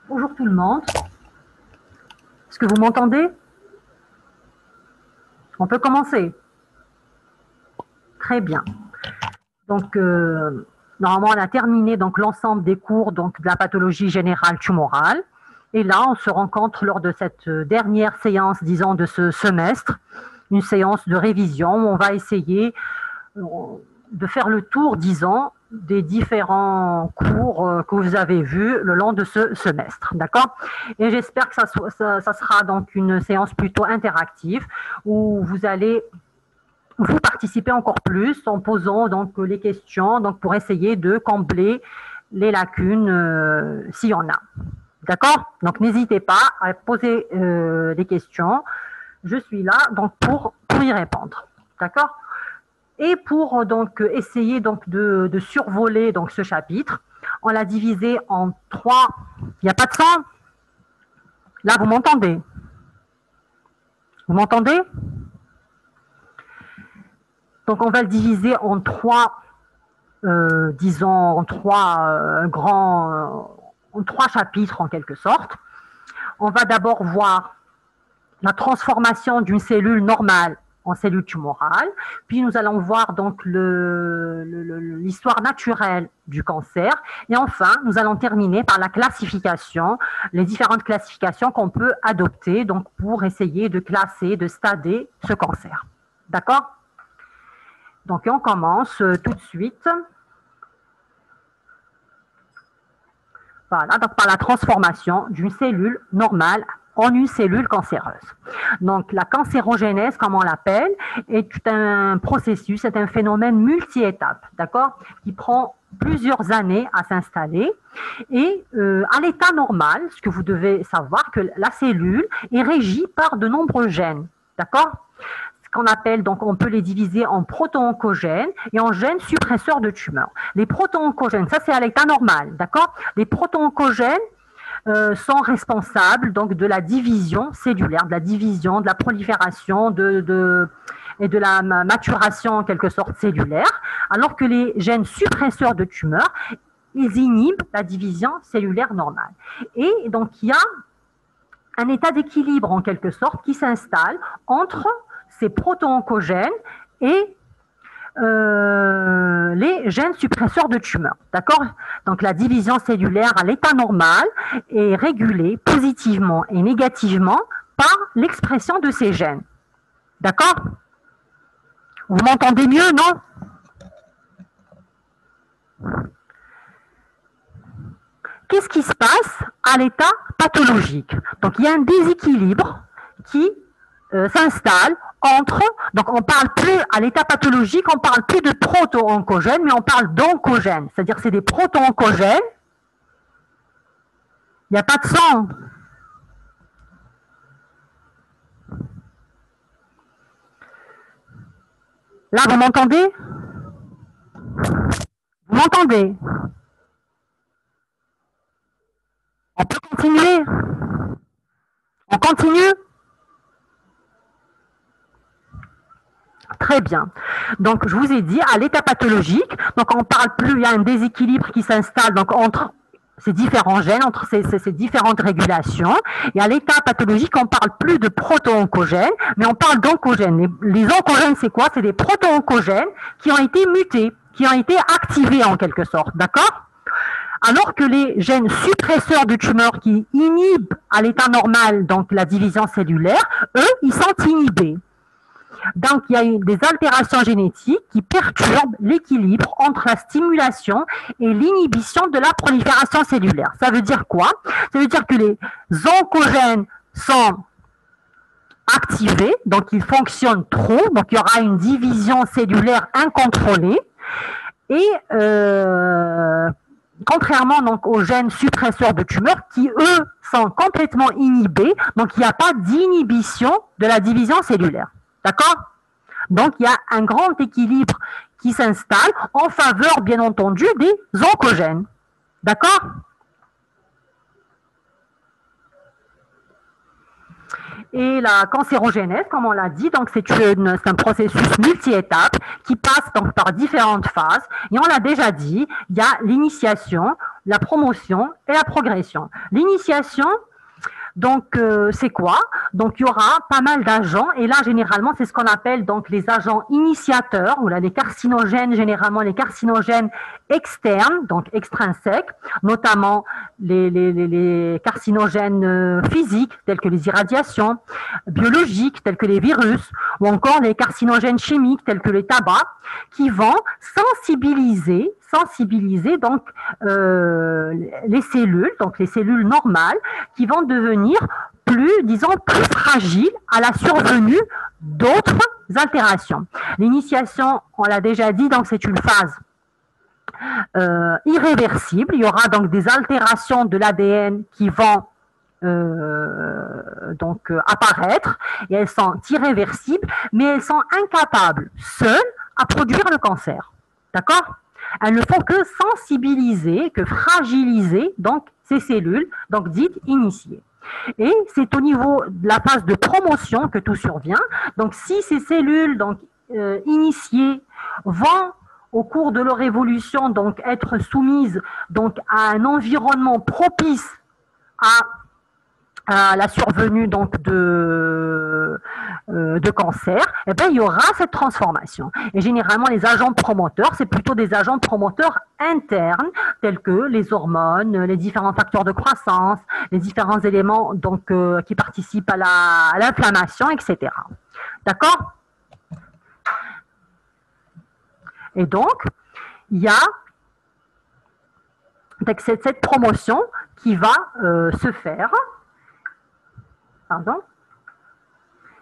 Bonjour tout le monde. Est-ce que vous m'entendez? On peut commencer. Très bien. Donc, normalement, on a terminé donc l'ensemble des cours donc de la pathologie générale tumorale. Et là, on se rencontre lors de cette dernière séance, disons, de ce semestre, une séance de révision où on va essayer de faire le tour, disons, des différents cours que vous avez vus le long de ce semestre, d'accord? Et j'espère que ça sera donc une séance plutôt interactive où vous allez vous participer encore plus en posant donc les questions donc pour essayer de combler les lacunes s'il y en a. D'accord? Donc n'hésitez pas à poser des questions. Je suis là donc pour y répondre. D'accord? Et pour donc essayer donc de survoler donc ce chapitre, on l'a divisé en 3. Il n'y a pas de son? Là, vous m'entendez? Vous m'entendez? Donc on va le diviser en 3, disons en 3 en 3 chapitres en quelque sorte. On va d'abord voir la transformation d'une cellule normale en cellule tumorale, puis nous allons voir donc l'histoire naturelle du cancer, et enfin nous allons terminer par la classification, les différentes classifications qu'on peut adopter donc pour essayer de classer, de stader ce cancer. D'accord? Donc on commence tout de suite. Voilà, donc par la transformation d'une cellule normale en une cellule cancéreuse. Donc la cancérogénèse, comme on l'appelle, est un processus, c'est un phénomène multi-étapes, d'accord, qui prend plusieurs années à s'installer. Et à l'état normal, ce que vous devez savoir, que la cellule est régie par de nombreux gènes, d'accord? Qu'on appelle, donc on peut les diviser en proto-oncogènes et en gènes suppresseurs de tumeurs. Les proto-oncogènes, ça c'est à l'état normal, d'accord? Les proto-oncogènes sont responsables donc de la division cellulaire, de la division, de la prolifération et de la maturation en quelque sorte cellulaire, alors que les gènes suppresseurs de tumeurs, ils inhibent la division cellulaire normale. Et donc il y a un état d'équilibre en quelque sorte qui s'installe entre ces proto-oncogènes et les gènes suppresseurs de tumeurs. D'accord? Donc la division cellulaire à l'état normal est régulée positivement et négativement par l'expression de ces gènes. D'accord? Vous m'entendez mieux, non? Qu'est-ce qui se passe à l'état pathologique? Donc il y a un déséquilibre qui s'installe entre, donc on parle plus, à l'état pathologique, on parle plus de proto-oncogènes, mais on parle d'oncogènes, c'est-à-dire que c'est des proto-oncogènes, il n'y a pas de sang. Là, vous m'entendez? Vous m'entendez? On peut continuer? On continue? Très bien. Donc, je vous ai dit, à l'état pathologique, donc on parle plus, il y a un déséquilibre qui s'installe donc entre ces différents gènes, entre ces différentes régulations. Et à l'état pathologique, on parle plus de proto-oncogènes, mais on parle d'oncogènes. Les oncogènes, c'est quoi? C'est des proto-oncogènes qui ont été mutés, qui ont été activés en quelque sorte. D'accord? Alors que les gènes suppresseurs de tumeurs qui inhibent à l'état normal donc la division cellulaire, eux, ils sont inhibés. Donc, il y a des altérations génétiques qui perturbent l'équilibre entre la stimulation et l'inhibition de la prolifération cellulaire. Ça veut dire quoi? Ça veut dire que les oncogènes sont activés, donc ils fonctionnent trop, donc il y aura une division cellulaire incontrôlée. Et contrairement donc aux gènes suppresseurs de tumeurs qui, eux, sont complètement inhibés, donc il n'y a pas d'inhibition de la division cellulaire. D'accord? Donc, il y a un grand équilibre qui s'installe en faveur, bien entendu, des oncogènes. D'accord? Et la cancérogénèse, comme on l'a dit, donc c'est un processus multi-étapes qui passe donc par différentes phases. Et on l'a déjà dit, il y a l'initiation, la promotion et la progression. L'initiation, Donc, c'est quoi? Donc, il y aura pas mal d'agents, et là, généralement, c'est ce qu'on appelle donc les agents initiateurs, ou là, les carcinogènes, généralement les carcinogènes externes, donc extrinsèques, notamment les carcinogènes physiques, tels que les irradiations, biologiques, tels que les virus, ou encore les carcinogènes chimiques, tels que les tabacs, qui vont sensibiliser donc les cellules normales, qui vont devenir plus fragiles à la survenue d'autres altérations. L'initiation, on l'a déjà dit, donc c'est une phase irréversible. Il y aura donc des altérations de l'ADN qui vont apparaître, et elles sont irréversibles, mais elles sont incapables seules à produire le cancer. D'accord? Elles ne font que sensibiliser, que fragiliser donc ces cellules, donc dites initiées. Et c'est au niveau de la phase de promotion que tout survient. Donc si ces cellules donc initiées vont au cours de leur évolution donc être soumises donc à un environnement propice à la survenue donc de cancer, eh bien, il y aura cette transformation. Et généralement, les agents promoteurs, c'est plutôt des agents promoteurs internes, tels que les hormones, les différents facteurs de croissance, les différents éléments donc, qui participent à l'inflammation, etc. D'accord? Et donc, il y a cette promotion qui va se faire. Pardon.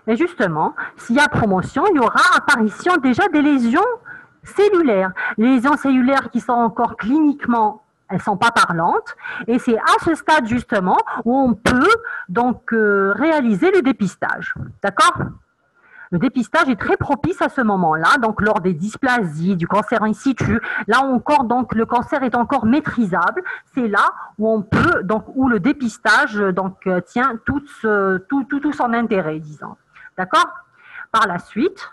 Et justement, s'il y a promotion, il y aura apparition déjà des lésions cellulaires. Les lésions cellulaires qui sont encore cliniquement, elles ne sont pas parlantes. Et c'est à ce stade justement où on peut donc réaliser le dépistage. D'accord ? Le dépistage est très propice à ce moment-là, donc lors des dysplasies, du cancer in situ. Là encore, donc le cancer est encore maîtrisable. C'est là où on peut, donc où le dépistage donc tient tout son intérêt, disons. D'accord? Par la suite,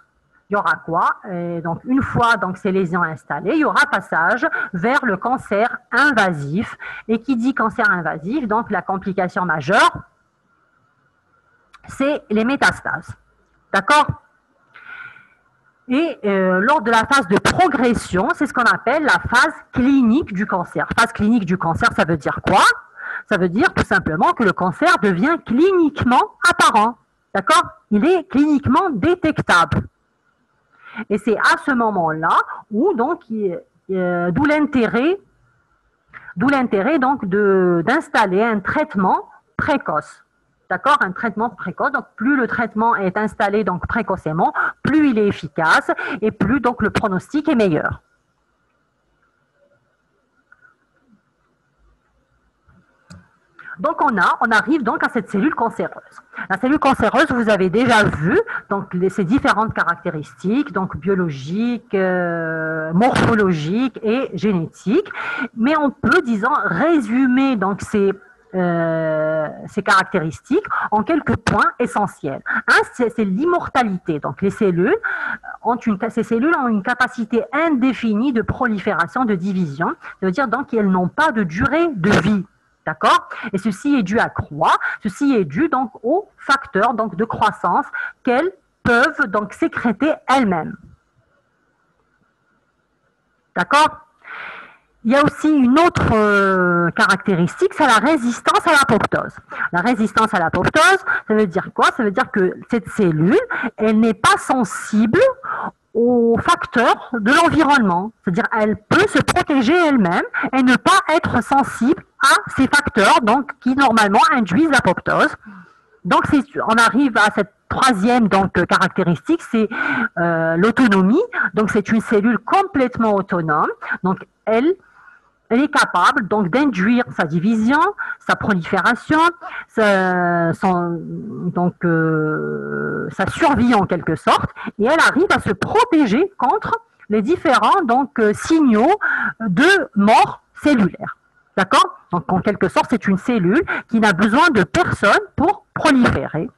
il y aura quoi? Et donc une fois donc ces lésions installées, il y aura passage vers le cancer invasif. Et qui dit cancer invasif, donc la complication majeure, c'est les métastases. D'accord? Et lors de la phase de progression, c'est ce qu'on appelle la phase clinique du cancer. Phase clinique du cancer, ça veut dire quoi? Ça veut dire tout simplement que le cancer devient cliniquement apparent. D'accord? Il est cliniquement détectable. Et c'est à ce moment-là où donc d'où l'intérêt donc d'installer un traitement précoce. D'accord, un traitement précoce. Donc, plus le traitement est installé donc précocement, plus il est efficace et plus donc le pronostic est meilleur. Donc, on arrive donc à cette cellule cancéreuse. La cellule cancéreuse, vous avez déjà vu donc ses différentes caractéristiques, donc biologiques, morphologiques et génétiques. Mais on peut, disons, résumer donc ces caractéristiques en quelques points essentiels. Un, c'est l'immortalité. Donc les cellules ces cellules ont une capacité indéfinie de prolifération, de division. Ça veut dire donc qu'elles n'ont pas de durée de vie. D'accord? Et ceci est dû à quoi? Ceci est dû donc aux facteurs donc, de croissance qu'elles peuvent donc sécréter elles-mêmes. D'accord? Il y a aussi une autre caractéristique, c'est la résistance à l'apoptose. La résistance à l'apoptose, ça veut dire quoi? Ça veut dire que cette cellule, elle n'est pas sensible aux facteurs de l'environnement. C'est-à-dire elle peut se protéger elle-même et ne pas être sensible à ces facteurs donc, qui normalement induisent l'apoptose. Donc on arrive à cette troisième donc, caractéristique, c'est l'autonomie. Donc c'est une cellule complètement autonome. Donc elle est capable donc d'induire sa division, sa prolifération, sa survie en quelque sorte, et elle arrive à se protéger contre les différents donc signaux de mort cellulaire. D'accord? Donc, en quelque sorte, c'est une cellule qui n'a besoin de personne pour proliférer.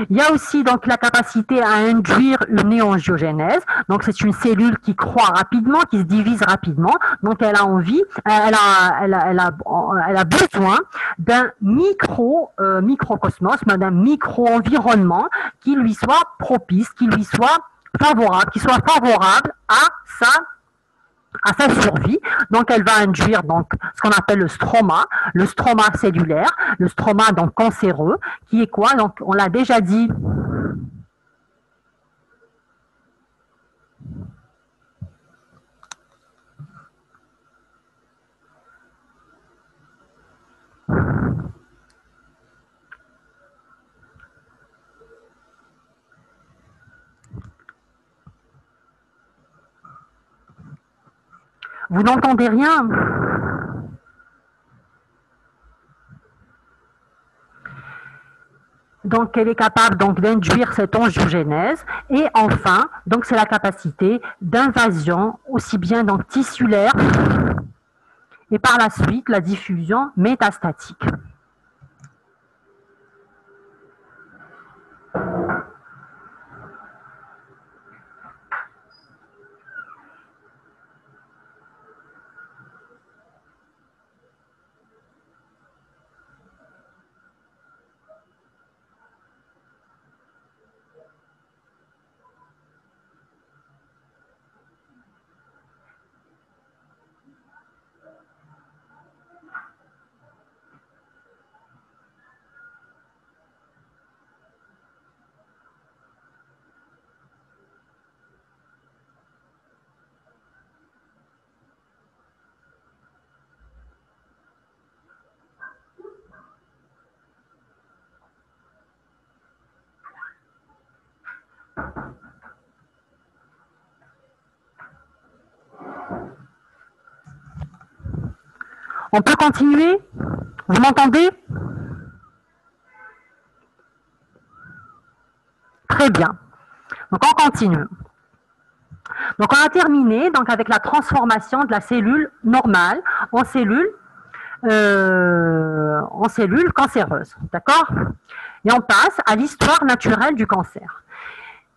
Il y a aussi donc la capacité à induire une néangiogénèse. Donc, c'est une cellule qui croît rapidement, qui se divise rapidement. Donc, elle a envie, elle a besoin d'un microcosmos, d'un micro-environnement qui lui soit propice, qui lui soit favorable, qui soit favorable à sa survie. Donc, elle va induire donc ce qu'on appelle le stroma cellulaire, le stroma donc cancéreux, qui est quoi? Donc, on l'a déjà dit. Vous n'entendez rien? Donc, elle est capable donc d'induire cette angiogénèse. Et enfin, donc c'est la capacité d'invasion aussi bien donc tissulaire et par la suite la diffusion métastatique. On peut continuer? Vous m'entendez? Très bien. Donc, on continue. Donc, on a terminé donc, avec la transformation de la cellule normale en cellule cancéreuse. D'accord? Et on passe à l'histoire naturelle du cancer.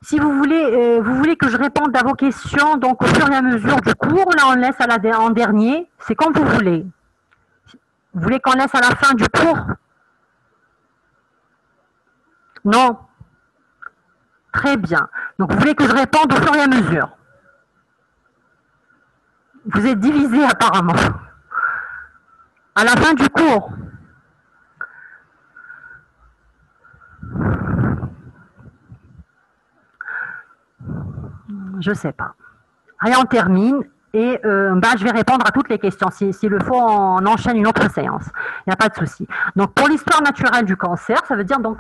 Si vous voulez que je réponde à vos questions donc au fur et à mesure du cours, là on laisse en dernier, c'est comme vous voulez. Vous voulez qu'on laisse à la fin du cours? Non? Très bien. Donc vous voulez que je réponde au fur et à mesure? Vous êtes divisés apparemment. À la fin du cours. Je ne sais pas. Allez, on termine et je vais répondre à toutes les questions. S'il le faut, on enchaîne une autre séance. Il n'y a pas de souci. Donc, pour l'histoire naturelle du cancer, ça veut dire donc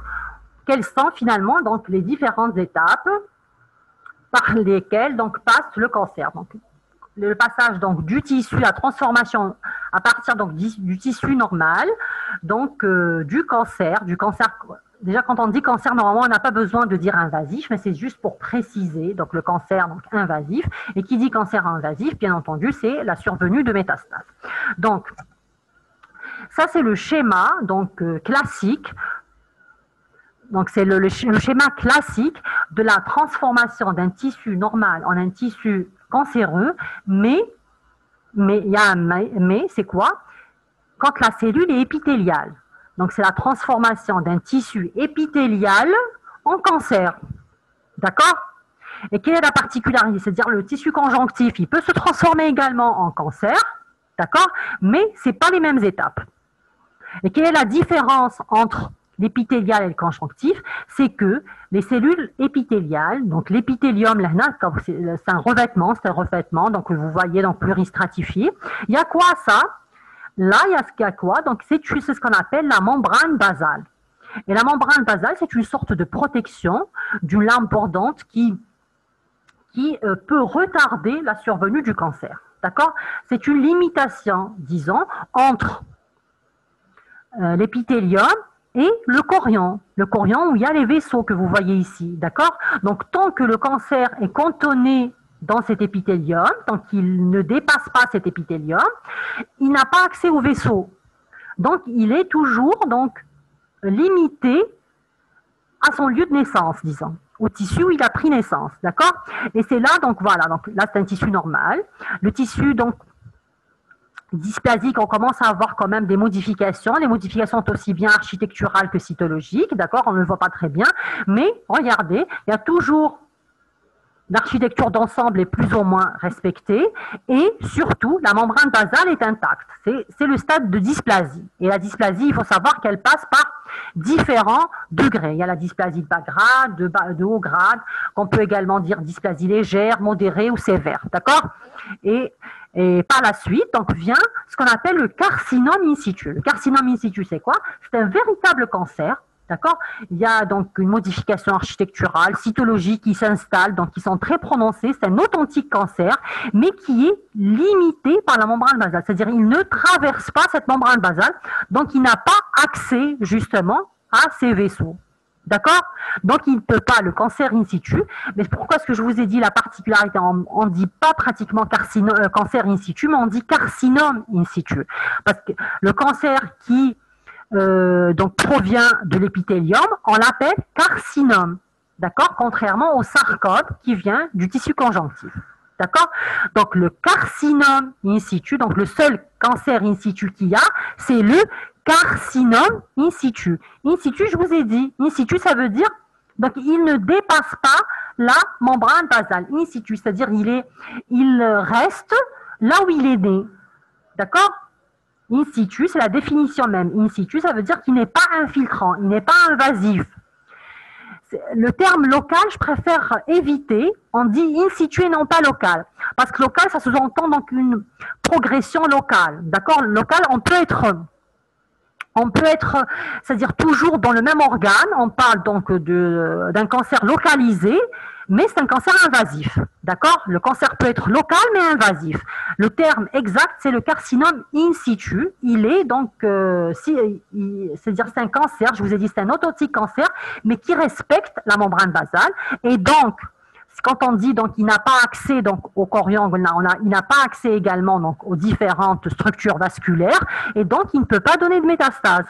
quelles sont finalement donc, les différentes étapes par lesquelles donc, passe le cancer. Donc, le passage donc, du tissu, la transformation à partir donc, du tissu normal, donc du cancer. Déjà, quand on dit cancer, normalement, on n'a pas besoin de dire invasif, mais c'est juste pour préciser. Donc, le cancer donc, invasif. Et qui dit cancer invasif, bien entendu, c'est la survenue de métastases. Donc, ça, c'est le schéma donc, classique. Donc, c'est le schéma classique de la transformation d'un tissu normal en un tissu cancéreux. Mais il y a un mais, c'est quoi? Quand la cellule est épithéliale. Donc, c'est la transformation d'un tissu épithélial en cancer. D'accord? Et quelle est la particularité? C'est-à-dire le tissu conjonctif, il peut se transformer également en cancer, d'accord? Mais ce n'est pas les mêmes étapes. Et quelle est la différence entre l'épithélial et le conjonctif? C'est que les cellules épithéliales, donc l'épithélium, c'est un revêtement, donc vous voyez, donc pluristratifié. Il y a quoi ça? Là, il y a quoi? Donc, c'est ce qu'on appelle la membrane basale. Et la membrane basale, c'est une sorte de protection d'une lame bordante qui peut retarder la survenue du cancer. D'accord? C'est une limitation, disons, entre l'épithélium et le chorion. Le chorion où il y a les vaisseaux que vous voyez ici. D'accord? Donc, tant que le cancer est cantonné dans cet épithélium, tant qu'il ne dépasse pas cet épithélium, il n'a pas accès au vaisseau. Donc, il est toujours donc limité à son lieu de naissance, disons, au tissu où il a pris naissance, d'accord? Et c'est là, donc voilà, donc là c'est un tissu normal. Le tissu donc dysplasique, on commence à avoir quand même des modifications. Les modifications sont aussi bien architecturales que cytologiques, d'accord? On ne le voit pas très bien, mais regardez, il y a toujours l'architecture d'ensemble est plus ou moins respectée et surtout la membrane basale est intacte. C'est le stade de dysplasie. Et la dysplasie, il faut savoir qu'elle passe par différents degrés. Il y a la dysplasie de bas grade, de haut grade, qu'on peut également dire dysplasie légère, modérée ou sévère. D'accord? Et par la suite, donc vient ce qu'on appelle le carcinome in situ. Le carcinome in situ, c'est quoi? C'est un véritable cancer. D'accord? Il y a donc une modification architecturale, cytologique qui s'installe, donc qui sont très prononcées. C'est un authentique cancer, mais qui est limité par la membrane basale. C'est-à-dire il ne traverse pas cette membrane basale, donc il n'a pas accès justement à ces vaisseaux. D'accord? Donc il ne peut pas, le cancer in situ, mais pourquoi est-ce que je vous ai dit la particularité? On ne dit pas pratiquement cancer in situ, mais on dit carcinome in situ. Parce que le cancer qui donc provient de l'épithélium, on l'appelle carcinome, d'accord? Contrairement au sarcome qui vient du tissu conjonctif, d'accord? Donc le carcinome in situ, donc le seul cancer in situ qu'il y a, c'est le carcinome in situ. In situ, je vous ai dit, in situ, ça veut dire, donc il ne dépasse pas la membrane basale, in situ, c'est-à-dire il reste là où il est né, d'accord? In situ, c'est la définition même. In situ, ça veut dire qu'il n'est pas infiltrant, il n'est pas invasif. Le terme local, je préfère éviter. On dit in situ et non pas local. Parce que local, ça sous-entend donc une progression locale. D'accord? Local, c'est-à-dire toujours dans le même organe. On parle donc d'un cancer localisé, mais c'est un cancer invasif. D'accord? Le cancer peut être local, mais invasif. Le terme exact, c'est le carcinome in situ. Il est donc, c'est-à-dire c'est un cancer, je vous ai dit, c'est un authentique cancer, mais qui respecte la membrane basale. Et donc, quand on dit donc il n'a pas accès donc au chorion, il n'a pas accès également donc aux différentes structures vasculaires et donc il ne peut pas donner de métastase.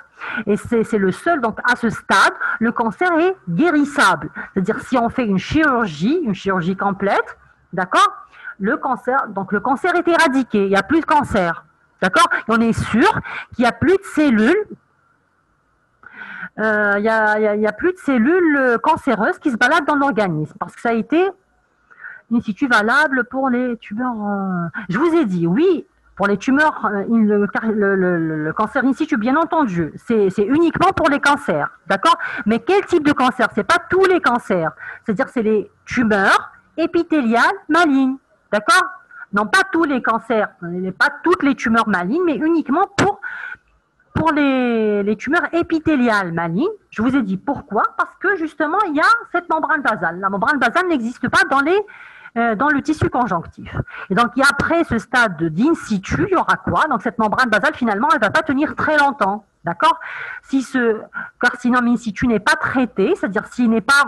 Et c'est le seul donc à ce stade le cancer est guérissable. C'est-à-dire si on fait une chirurgie complète, d'accord, le cancer est éradiqué, il n'y a plus de cancer, d'accord. Et on est sûr qu'il n'y a plus de cellules. Il n'y a plus de cellules cancéreuses qui se baladent dans l'organisme parce que ça a été in situ valable pour les tumeurs. Je vous ai dit, oui, pour les tumeurs, le cancer in situ, bien entendu, c'est uniquement pour les cancers, d'accord? Mais quel type de cancer? C'est pas tous les cancers, c'est-à-dire c'est les tumeurs épithéliales malignes, d'accord? Non, pas tous les cancers, pas toutes les tumeurs malignes, mais uniquement pour les tumeurs épithéliales malignes. Je vous ai dit pourquoi? Parce que justement, il y a cette membrane basale. La membrane basale n'existe pas dans le tissu conjonctif. Et donc, après ce stade d'in situ, il y aura quoi? Donc, cette membrane basale, finalement, elle ne va pas tenir très longtemps. D'accord? Si ce carcinome in situ n'est pas traité, c'est-à-dire s'il n'est pas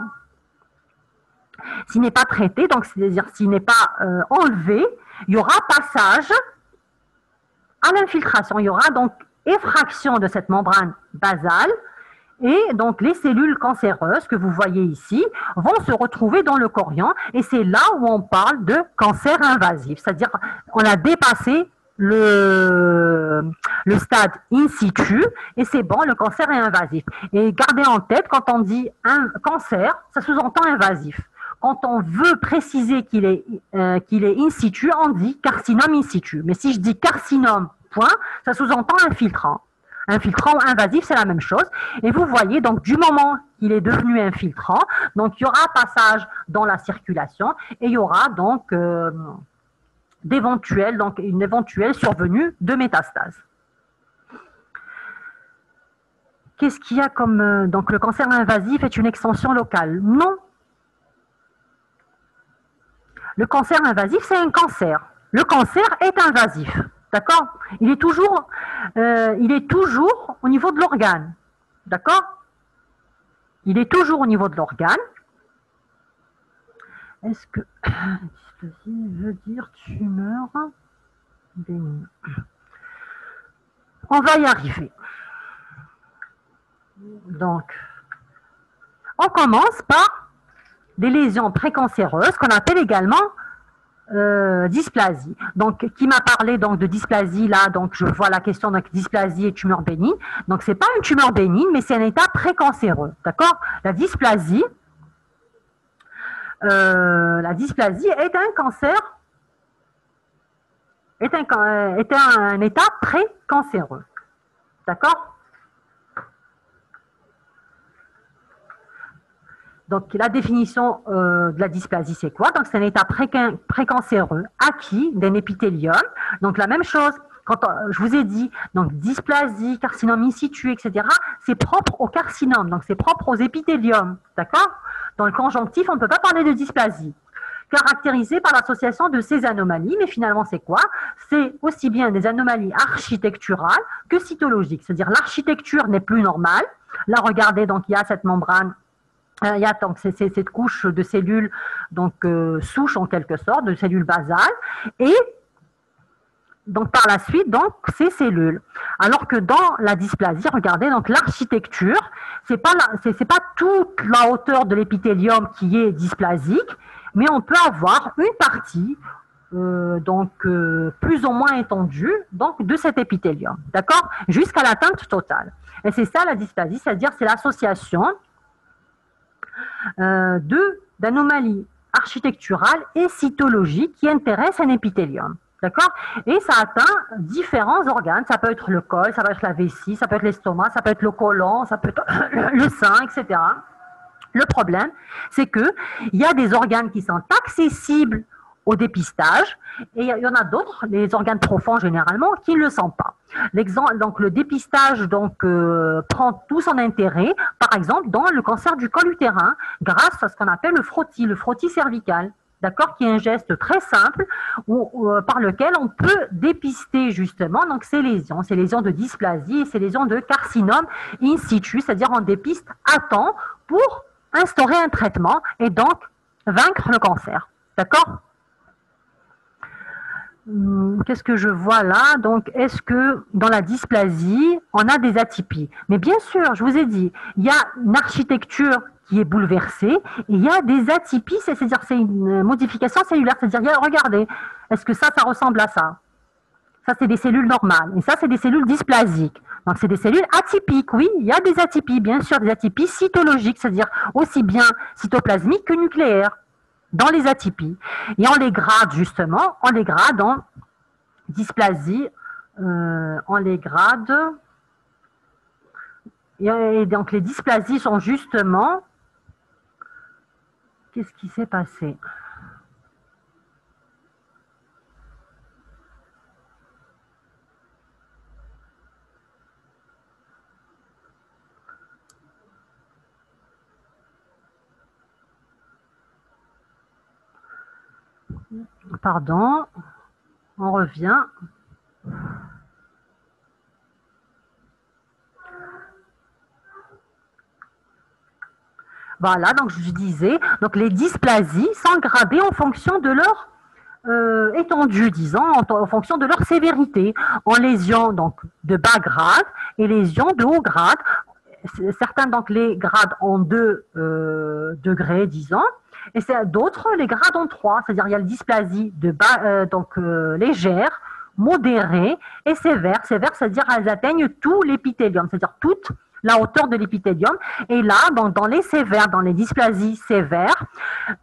traité, donc c'est-à-dire s'il n'est pas enlevé, il y aura passage à l'infiltration. Il y aura donc effraction de cette membrane basale et donc les cellules cancéreuses que vous voyez ici vont se retrouver dans le chorion et c'est là où on parle de cancer invasif, c'est-à-dire on a dépassé le stade in situ et c'est bon, le cancer est invasif. Et gardez en tête, quand on dit un cancer, ça sous-entend invasif. Quand on veut préciser qu'il est in situ, on dit carcinome in situ. Mais si je dis carcinome, point, ça sous-entend infiltrant. Infiltrant ou invasif, c'est la même chose. Et vous voyez, donc, du moment qu'il est devenu infiltrant, donc, il y aura passage dans la circulation et il y aura donc une éventuelle survenue de métastase. Qu'est-ce qu'il y a comme... donc, le cancer invasif est une extension locale? Non. Le cancer invasif, c'est un cancer. Le cancer est invasif. D'accord? Il est toujours au niveau de l'organe. D'accord? Il est toujours au niveau de l'organe. Est-ce que dysplasie veut dire tumeur bénigne? On va y arriver. Donc, on commence par des lésions précancéreuses qu'on appelle également dysplasie. Donc, qui m'a parlé donc de dysplasie là, donc je vois la question de dysplasie et tumeur bénigne. Donc, c'est pas une tumeur bénigne, mais c'est un état précancéreux. D'accord? La dysplasie est un cancer, est un état précancéreux. D'accord? Donc, la définition de la dysplasie, c'est quoi? Donc, c'est un état précancéreux acquis d'un épithélium. Donc, la même chose, quand je vous ai dit, donc dysplasie, carcinome in situ, etc., c'est propre au carcinome, donc c'est propre aux épithéliums. D'accord? Dans le conjonctif, on ne peut pas parler de dysplasie. Caractérisée par l'association de ces anomalies, mais finalement, c'est quoi? C'est aussi bien des anomalies architecturales que cytologiques. C'est-à-dire, l'architecture n'est plus normale. Là, regardez, donc il y a cette membrane. Il y a donc cette couche de cellules donc souches en quelque sorte, de cellules basales, et donc par la suite donc ces cellules. Alors que dans la dysplasie, regardez donc l'architecture, c'est pas toute la hauteur de l'épithélium qui est dysplasique, mais on peut avoir une partie plus ou moins étendue donc de cet épithélium, d'accord, jusqu'à l'atteinte totale. Et c'est ça la dysplasie, c'est-à-dire c'est l'association d'anomalies architecturales et cytologiques qui intéressent un épithélium. D'accord? Et ça atteint différents organes. Ça peut être le col, ça peut être la vessie, ça peut être l'estomac, ça peut être le côlon, ça peut être le sein, etc. Le problème, c'est qu'il y a des organes qui sont accessibles au dépistage, et il y en a d'autres, les organes profonds généralement, qui ne le sont pas. Donc le dépistage prend tout son intérêt, par exemple dans le cancer du col utérin, grâce à ce qu'on appelle le frottis cervical, d'accord, qui est un geste très simple par lequel on peut dépister justement donc ces lésions de dysplasie et ces lésions de carcinome in situ, c'est-à-dire on dépiste à temps pour instaurer un traitement et donc vaincre le cancer, d'accord? Qu'est-ce que je vois là? Donc, est-ce que dans la dysplasie, on a des atypies? Mais bien sûr, je vous ai dit, il y a une architecture qui est bouleversée et il y a des atypies, c'est-à-dire c'est une modification cellulaire, c'est-à-dire, regardez, est-ce que ça ressemble à ça? Ça, c'est des cellules normales et ça, c'est des cellules dysplasiques. Donc, c'est des cellules atypiques, oui, il y a des atypies, bien sûr, des atypies cytologiques, c'est-à-dire aussi bien cytoplasmiques que nucléaires, dans les atypies. Et on les grade justement, on les grade en dysplasie, on les grade. Et donc les dysplasies sont justement... Qu'est-ce qui s'est passé? Pardon, on revient. Voilà, donc je disais, donc les dysplasies sont gradées en fonction de leur étendue, disons, en fonction de leur sévérité, en lésions donc de bas grade et lésions de haut grade. Certains donc les gradent en 2 degrés, disons, et d'autres les gradent en 3, c'est-à-dire il y a la dysplasie de bas, légère, modérée et sévère. Sévère, c'est-à-dire elles atteignent tout l'épithélium, c'est-à-dire toute la hauteur de l'épithélium. Et là, dans les sévères, dans les dysplasies sévères,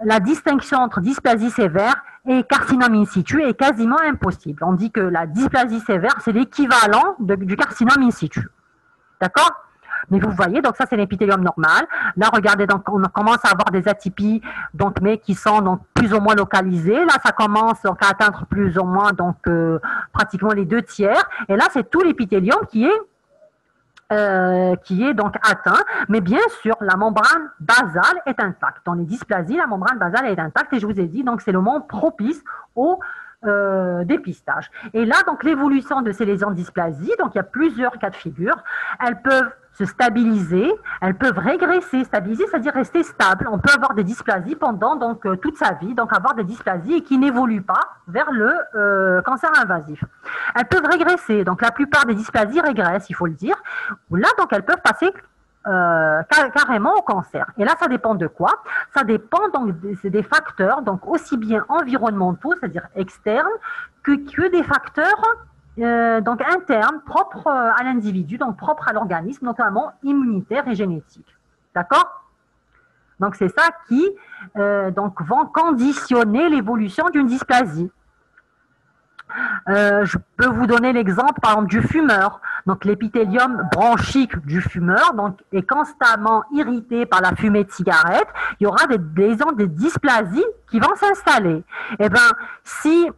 la distinction entre dysplasie sévère et carcinome in situ est quasiment impossible. On dit que la dysplasie sévère, c'est l'équivalent du carcinome in situ. D'accord? Mais vous voyez, donc ça c'est l'épithélium normal. Là, regardez, donc on commence à avoir des atypies, donc mais qui sont donc plus ou moins localisées. Là, ça commence donc à atteindre plus ou moins donc pratiquement les 2/3. Et là, c'est tout l'épithélium qui est donc atteint, mais bien sûr, la membrane basale est intacte. Dans les dysplasies, la membrane basale est intacte et je vous ai dit, donc c'est le moment propice au dépistage. Et là, donc l'évolution de ces lésions de dysplasie, donc il y a plusieurs cas de figure. Elles peuvent se stabiliser, elles peuvent régresser. Stabiliser, c'est-à-dire rester stable. On peut avoir des dysplasies pendant donc toute sa vie, donc avoir des dysplasies qui n'évoluent pas vers le cancer invasif. Elles peuvent régresser, donc la plupart des dysplasies régressent, il faut le dire. Là, donc elles peuvent passer carrément au cancer. Et là, ça dépend de quoi? Ça dépend donc des facteurs, donc aussi bien environnementaux, c'est-à-dire externes, que des facteurs donc internes, propres à l'individu, donc propres à l'organisme, notamment immunitaire et génétique. D'accord? Donc c'est ça qui donc vont conditionner l'évolution d'une dysplasie. Je peux vous donner l'exemple, par exemple, du fumeur. Donc, l'épithélium bronchique du fumeur donc, est constamment irrité par la fumée de cigarette. Il y aura des lésions, des dysplasies qui vont s'installer. Eh bien, si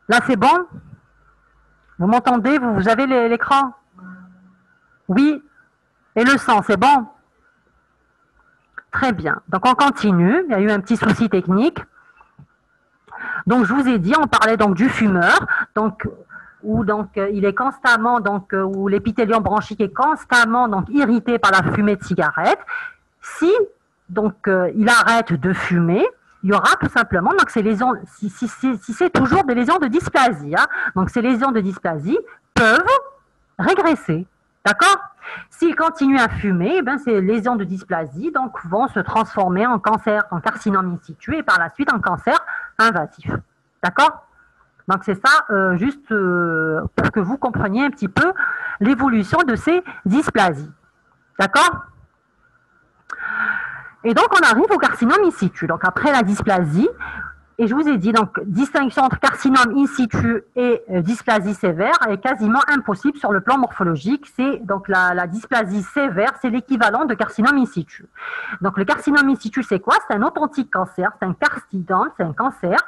là, c'est bon? Vous m'entendez? Vous avez l'écran? Oui. Et le sang, c'est bon? Très bien. Donc, on continue. Il y a eu un petit souci technique. Donc, je vous ai dit, on parlait donc du fumeur, donc où donc il est constamment donc où l'épithélium bronchique est constamment donc irrité par la fumée de cigarette. Si donc il arrête de fumer, il y aura tout simplement donc ces lésions. Si c'est toujours des lésions de dysplasie, hein, donc ces lésions de dysplasie peuvent régresser, d'accord? S'il continue à fumer, eh bien, ces lésions de dysplasie donc, vont se transformer en cancer, en carcinome in situ et par la suite en cancer invasif. D'accord? Donc c'est ça, juste pour que vous compreniez un petit peu l'évolution de ces dysplasies. D'accord? Et donc on arrive au carcinome in situ. Donc après la dysplasie, et je vous ai dit, donc, distinction entre carcinome in situ et dysplasie sévère est quasiment impossible sur le plan morphologique. C'est donc la dysplasie sévère, c'est l'équivalent de carcinome in situ. Donc le carcinome in situ, c'est quoi? C'est un authentique cancer, c'est un carcinome, c'est un cancer,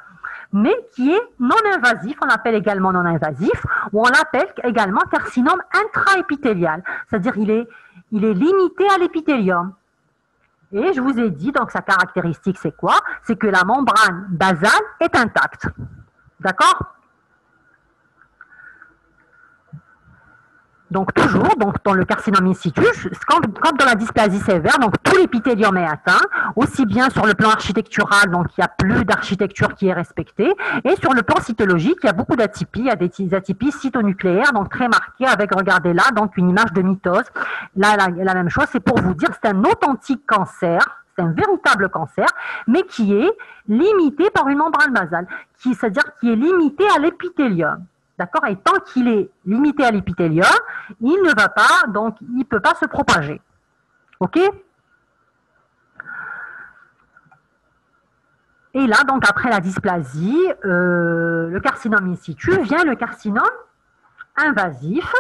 mais qui est non invasif, on l'appelle également non invasif, ou on l'appelle également carcinome intraépithélial, c'est-à-dire il est limité à l'épithélium. Et je vous ai dit, donc sa caractéristique, c'est quoi? C'est que la membrane basale est intacte. D'accord? Donc toujours, donc dans le carcinome in situ, comme dans la dysplasie sévère, donc tout l'épithélium est atteint, aussi bien sur le plan architectural, donc il n'y a plus d'architecture qui est respectée, et sur le plan cytologique, il y a beaucoup d'atypies, il y a des atypies cytonucléaires, donc très marquées, avec, regardez là, donc une image de mitose. Là, la même chose, c'est pour vous dire, c'est un authentique cancer, c'est un véritable cancer, mais qui est limité par une membrane basale, c'est-à-dire qui est limité à l'épithélium. D'accord? Et tant qu'il est limité à l'épithélium, il ne va pas, donc il ne peut pas se propager. OK? Et là, donc après la dysplasie, le carcinome in situ vient le carcinome invasif.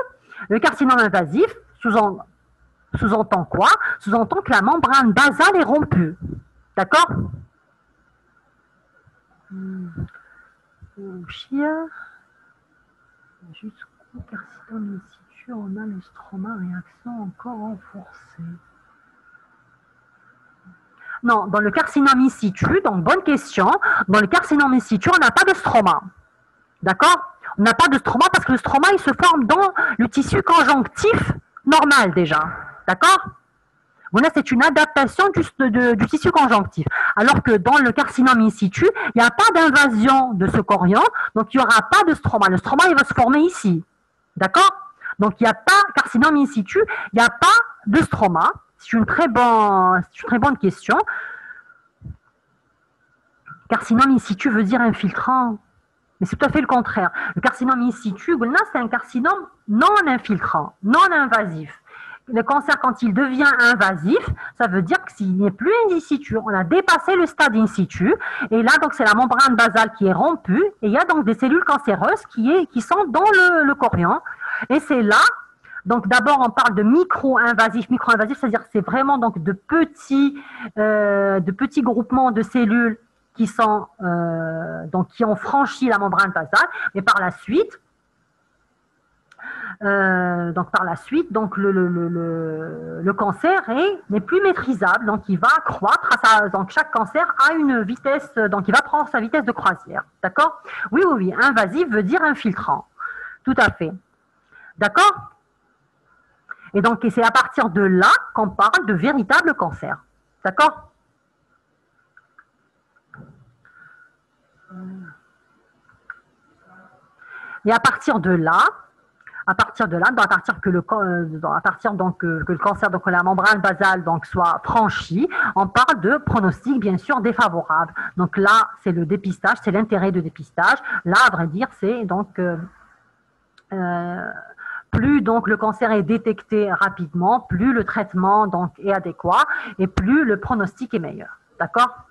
Le carcinome invasif sous-entend quoi? Sous-entend que la membrane basale est rompue. D'accord? Jusqu'au carcinome in situ. situ, on a le stroma, réaction encore renforcée. Non, dans le carcinome in situ, donc bonne question, dans le carcinome in situ, on n'a pas de stroma. D'accord? On n'a pas de stroma parce que le stroma, il se forme dans le tissu conjonctif normal déjà. D'accord? Voilà, c'est une adaptation du tissu conjonctif. Alors que dans le carcinome in situ, il n'y a pas d'invasion de ce chorion, donc il n'y aura pas de stroma. Le stroma, il va se former ici. D'accord? Donc il n'y a pas, carcinome in situ, il n'y a pas de stroma. C'est une très bonne question. Carcinome in situ veut dire infiltrant. Mais c'est tout à fait le contraire. Le carcinome in situ, c'est un carcinome non infiltrant, non invasif. Le cancer, quand il devient invasif, ça veut dire qu'il n'est plus in situ. On a dépassé le stade in situ. Et là, donc, c'est la membrane basale qui est rompue. Et il y a donc des cellules cancéreuses qui sont dans le chorion. Et c'est là, donc d'abord, on parle de micro-invasif. Micro-invasif, c'est-à-dire que c'est vraiment donc de petits groupements de cellules qui ont franchi la membrane basale. Et par la suite, donc le cancer n'est plus maîtrisable, donc il va croître. Donc chaque cancer a une vitesse, donc il va prendre sa vitesse de croisière. D'accord? Oui. Invasif veut dire infiltrant. Tout à fait. D'accord? Et donc c'est à partir de là qu'on parle de véritable cancer. D'accord? Et à partir de là, que le cancer, donc la membrane basale, donc soit franchi, on parle de pronostic bien sûr défavorable. Donc là, c'est le dépistage, c'est l'intérêt de dépistage. Là, à vrai dire, c'est donc plus donc le cancer est détecté rapidement, plus le traitement donc est adéquat et plus le pronostic est meilleur. D'accord?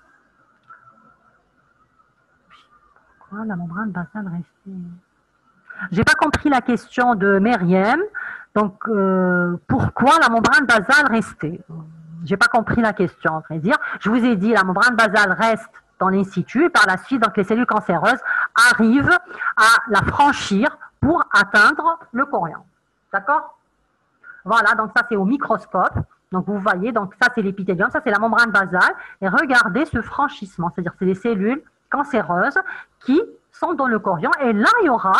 Pourquoi la membrane basale restée? J'ai pas compris la question de Myriam. Donc, pourquoi la membrane basale restait? J'ai pas compris la question, à vrai dire. Je vous ai dit, la membrane basale reste dans l'in situ et par la suite, donc les cellules cancéreuses arrivent à la franchir pour atteindre le chorion. D'accord? Voilà, donc ça c'est au microscope. Donc vous voyez, donc ça c'est l'épithélium, ça c'est la membrane basale. Et regardez ce franchissement, c'est-à-dire c'est des cellules cancéreuses qui sont dans le chorion. Et là, il y aura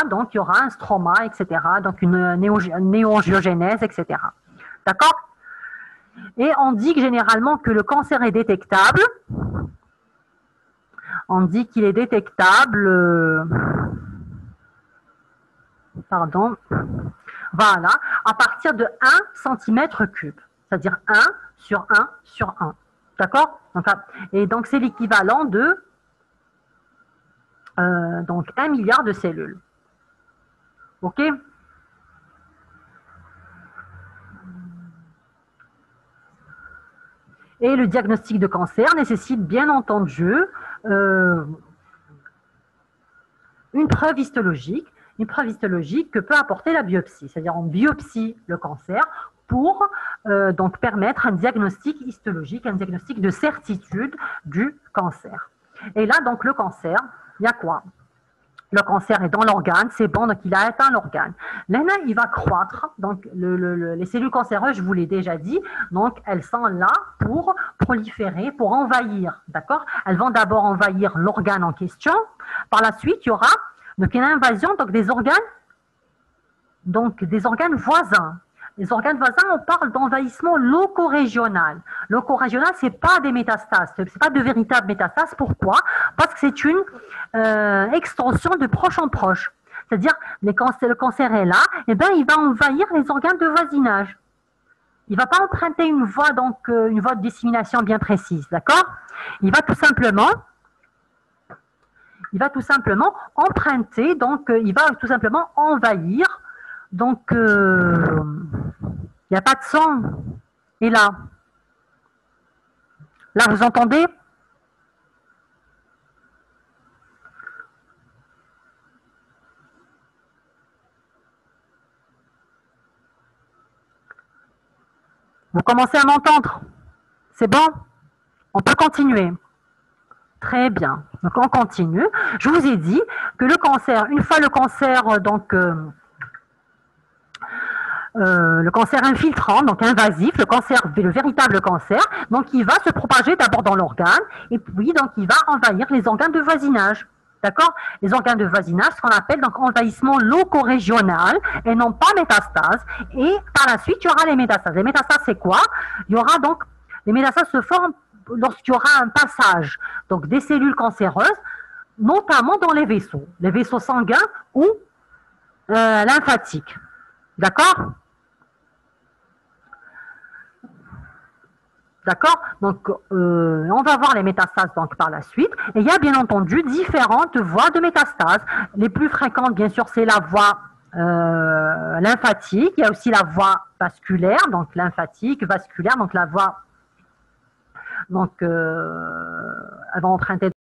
un stroma, etc. Donc une néoangiogénèse, etc. D'accord? Et on dit que généralement que le cancer est détectable. On dit qu'il est détectable. Voilà, à partir de 1 cm3. C'est-à-dire 1 sur 1 sur 1. D'accord? Et donc c'est l'équivalent de donc 1 milliard de cellules. OK? Et le diagnostic de cancer nécessite bien entendu une preuve histologique que peut apporter la biopsie. C'est-à-dire on biopsie le cancer pour donc permettre un diagnostic histologique, un diagnostic de certitude du cancer. Et là, donc le cancer, il y a quoi? Le cancer est dans l'organe, c'est bon, donc il a atteint l'organe. Là, il va croître, donc les cellules cancéreuses, je vous l'ai déjà dit, donc elles sont là pour proliférer, pour envahir, d'accord? Elles vont d'abord envahir l'organe en question, par la suite, il y aura donc une invasion donc des organes voisins. Les organes voisins, on parle d'envahissement loco-régional. Loco-régional, ce n'est pas des métastases, ce n'est pas de véritables métastases. Pourquoi? Parce que c'est une extension de proche en proche. C'est-à-dire, le cancer est là, et bien il va envahir les organes de voisinage. Il ne va pas emprunter une voie de dissémination bien précise, d'accord? Il va tout simplement emprunter, donc il va tout simplement envahir. Donc, il n'y a pas de sang. Et là, vous entendez? Vous commencez à m'entendre? C'est bon? On peut continuer. Très bien. Donc, on continue. Je vous ai dit que le cancer, une fois le cancer, le cancer infiltrant, donc invasif, le véritable cancer, donc il va se propager d'abord dans l'organe, et puis donc il va envahir les organes de voisinage. D'accord? Les organes de voisinage, ce qu'on appelle donc envahissement loco-régional et non pas métastase. Et par la suite, il y aura les métastases. Les métastases, c'est quoi? Il y aura donc, les métastases se forment lorsqu'il y aura un passage donc des cellules cancéreuses, notamment dans les vaisseaux sanguins ou lymphatiques. D'accord? D'accord? Donc, on va voir les métastases donc, par la suite. Et il y a bien entendu différentes voies de métastases. Les plus fréquentes, bien sûr, c'est la voie lymphatique. Il y a aussi la voie vasculaire, donc lymphatique, vasculaire, donc la voie donc, elle va emprunter